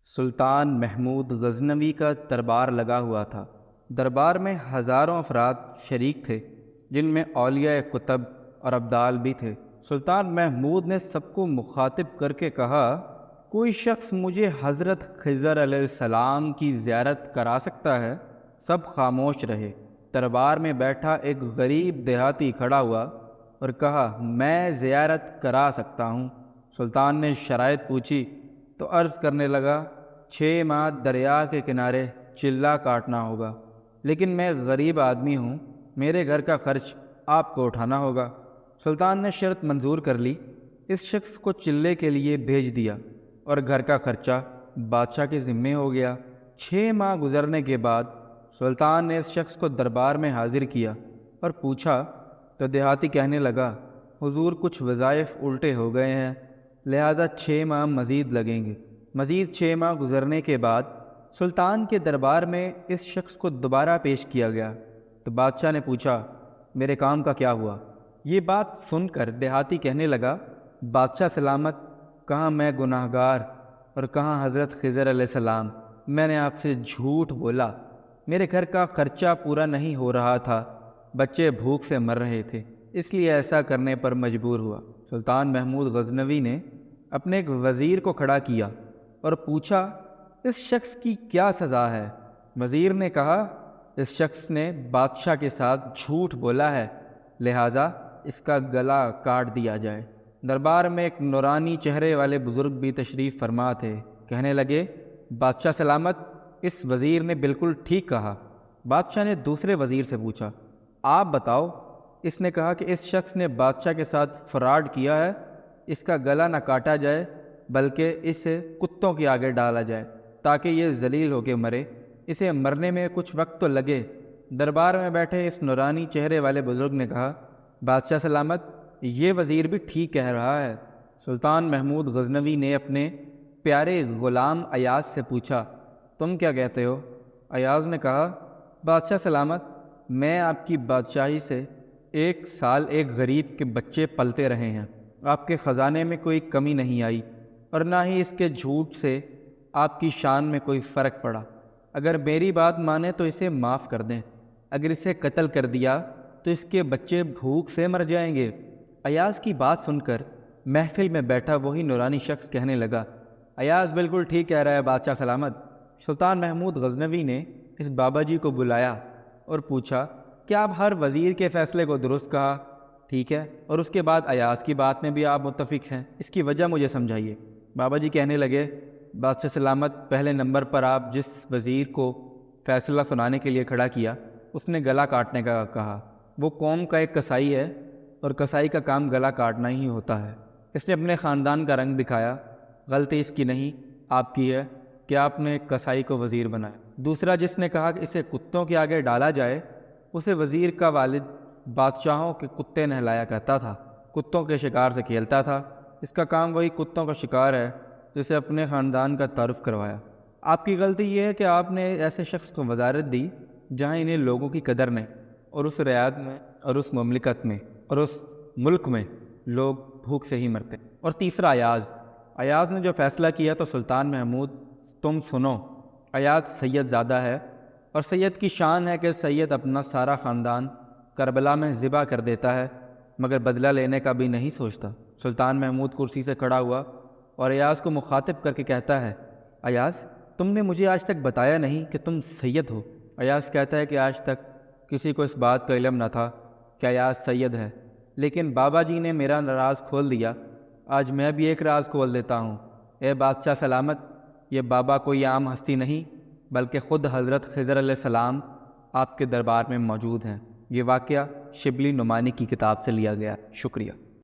سلطان محمود غزنوی کا دربار لگا ہوا تھا۔ دربار میں ہزاروں افراد شریک تھے، جن میں اولیاء کتب اور ابدال بھی تھے۔ سلطان محمود نے سب کو مخاطب کر کے کہا، کوئی شخص مجھے حضرت خضر علیہ السلام کی زیارت کرا سکتا ہے؟ سب خاموش رہے۔ دربار میں بیٹھا ایک غریب دیہاتی کھڑا ہوا اور کہا، میں زیارت کرا سکتا ہوں۔ سلطان نے شرائط پوچھی تو عرض کرنے لگا، 6 ماہ دریا کے کنارے چلہ کاٹنا ہوگا، لیکن میں غریب آدمی ہوں، میرے گھر کا خرچ آپ کو اٹھانا ہوگا۔ سلطان نے شرط منظور کر لی، اس شخص کو چلے کے لیے بھیج دیا اور گھر کا خرچہ بادشاہ کے ذمے ہو گیا۔ 6 ماہ گزرنے کے بعد سلطان نے اس شخص کو دربار میں حاضر کیا اور پوچھا تو دیہاتی کہنے لگا، حضور کچھ وظائف الٹے ہو گئے ہیں، لہذا 6 ماہ مزید لگیں گے۔ مزید 6 ماہ گزرنے کے بعد سلطان کے دربار میں اس شخص کو دوبارہ پیش کیا گیا تو بادشاہ نے پوچھا، میرے کام کا کیا ہوا؟ یہ بات سن کر دیہاتی کہنے لگا، بادشاہ سلامت، کہاں میں گناہ گار اور کہاں حضرت خضر علیہ السلام، میں نے آپ سے جھوٹ بولا، میرے گھر کا خرچہ پورا نہیں ہو رہا تھا، بچے بھوک سے مر رہے تھے، اس لیے ایسا کرنے پر مجبور ہوا۔ سلطان محمود غزنوی نے اپنے ایک وزیر کو کھڑا کیا اور پوچھا، اس شخص کی کیا سزا ہے؟ وزیر نے کہا، اس شخص نے بادشاہ کے ساتھ جھوٹ بولا ہے، لہٰذا اس کا گلا کاٹ دیا جائے۔ دربار میں ایک نورانی چہرے والے بزرگ بھی تشریف فرما تھے، کہنے لگے، بادشاہ سلامت، اس وزیر نے بالکل ٹھیک کہا۔ بادشاہ نے دوسرے وزیر سے پوچھا، آپ بتاؤ، اس نے کہا کہ اس شخص نے بادشاہ کے ساتھ فراڈ کیا ہے، اس کا گلا نہ کاٹا جائے بلکہ اسے کتوں کے آگے ڈالا جائے تاکہ یہ ذلیل ہو کے مرے، اسے مرنے میں کچھ وقت تو لگے۔ دربار میں بیٹھے اس نورانی چہرے والے بزرگ نے کہا، بادشاہ سلامت، یہ وزیر بھی ٹھیک کہہ رہا ہے۔ سلطان محمود غزنوی نے اپنے پیارے غلام ایاز سے پوچھا، تم کیا کہتے ہو؟ ایاز نے کہا، بادشاہ سلامت، میں آپ کی بادشاہی سے 1 سال ایک غریب کے بچے پلتے رہے ہیں، آپ کے خزانے میں کوئی کمی نہیں آئی اور نہ ہی اس کے جھوٹ سے آپ کی شان میں کوئی فرق پڑا۔ اگر میری بات مانے تو اسے معاف کر دیں، اگر اسے قتل کر دیا تو اس کے بچے بھوک سے مر جائیں گے۔ ایاز کی بات سن کر محفل میں بیٹھا وہی نورانی شخص کہنے لگا، ایاز بالکل ٹھیک کہہ رہا ہے بادشاہ سلامت۔ سلطان محمود غزنوی نے اس بابا جی کو بلایا اور پوچھا، کیا آپ ہر وزیر کے فیصلے کو درست کہا؟ ٹھیک ہے، اور اس کے بعد ایاز کی بات میں بھی آپ متفق ہیں، اس کی وجہ مجھے سمجھائیے۔ بابا جی کہنے لگے، بادشاہ سلامت، پہلے نمبر پر آپ جس وزیر کو فیصلہ سنانے کے لیے کھڑا کیا، اس نے گلا کاٹنے کا کہا۔ وہ قوم کا ایک کسائی ہے اور کسائی کا کام گلا کاٹنا ہی ہوتا ہے۔ اس نے اپنے خاندان کا رنگ دکھایا، غلطی اس کی نہیں، آپ کی ہے کہ آپ نے ایک کسائی کو وزیر بنایا۔ دوسرا جس نے کہا کہ اسے کتوں کے آگے ڈالا جائے، اسے وزیر کا والد بادشاہوں کے کتے نہلایا کرتا تھا، کتوں کے شکار سے کھیلتا تھا، اس کا کام وہی کتوں کا شکار ہے جسے اپنے خاندان کا تعارف کروایا۔ آپ کی غلطی یہ ہے کہ آپ نے ایسے شخص کو وزارت دی جہاں انہیں لوگوں کی قدر نہیں، اور اس ریاست میں اور اس مملکت میں اور اس ملک میں لوگ بھوک سے ہی مرتے۔ اور تیسرا ایاز نے جو فیصلہ کیا تو سلطان محمود، تم سنو، ایاز سید زادہ ہے اور سید کی شان ہے کہ سید اپنا سارا خاندان کربلا میں ذبح کر دیتا ہے مگر بدلہ لینے کا بھی نہیں سوچتا۔ سلطان محمود کرسی سے کھڑا ہوا اور ایاز کو مخاطب کر کے کہتا ہے، ایاز، تم نے مجھے آج تک بتایا نہیں کہ تم سید ہو۔ ایاز کہتا ہے کہ آج تک کسی کو اس بات کا علم نہ تھا کہ ایاز سید ہے، لیکن بابا جی نے میرا راز کھول دیا، آج میں بھی ایک راز کھول دیتا ہوں۔ اے بادشاہ سلامت، یہ بابا کوئی عام ہستی نہیں بلکہ خود حضرت خضر علیہ السلام آپ کے دربار میں موجود ہیں۔ یہ واقعہ شبلی نعمانی کی کتاب سے لیا گیا۔ شکریہ۔